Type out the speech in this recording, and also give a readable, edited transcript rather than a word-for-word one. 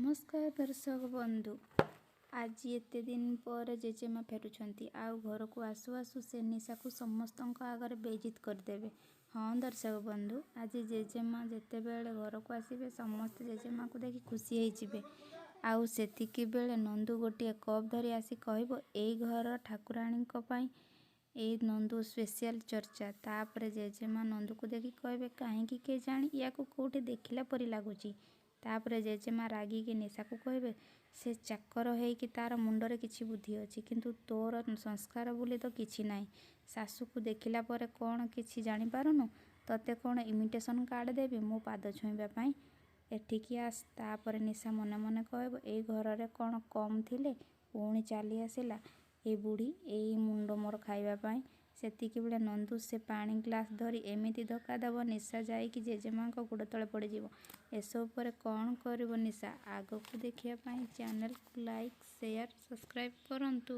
नमस्कार दर्शक बंधु। आज एते दिन पर जेजेमा फेरुछंती आउ घर को आसु आसु से निशा को समस्त आगे बेइज्जत करदेवे। हाँ दर्शक बंधु, आज जेजेमा जिते बेले घर को आसबे समस्त जेजेमा को देखि खुशी होइजिबे। आउ सेतिकी बेले नंदू गोटे कप धरी आसी कहबो एई घर ठाकुराणी पई ए नंदू स्पेशल चर्चा। तापरे जेजेमा नंदू को देखि कहबे काहेकि के जानी या को कोठे देखिला परी लागुची। तापरे जेजेमा रागी के निशा को कहबे से चाकर है कि तार मुंडरे किछि बुद्धि अछि किंतु तोर संस्कार बोली तो किछि नाही। सासू को देखिला परे कौन किछि जानी पारुनु, तते कौन इमिटेशन कार्ड देबी मो पाद छुईबा पई एठिकी आस। तापरे निशा मने मने कहबो ए घर रे कौन कम थिले पुणी चली आसिला ए बुढ़ी ए मुंड मोर खाइबा पई। सेतिकी बेले नंदू से पानी ग्लास धरी एमिति धक्का दब निशा जाइकी जेजेमा गोड़ तले पड़ीजिव। एसब पर कौन करिवो निशा आगो को देखिया पई चैनल को लाइक शेयर सब्सक्राइब करंतु।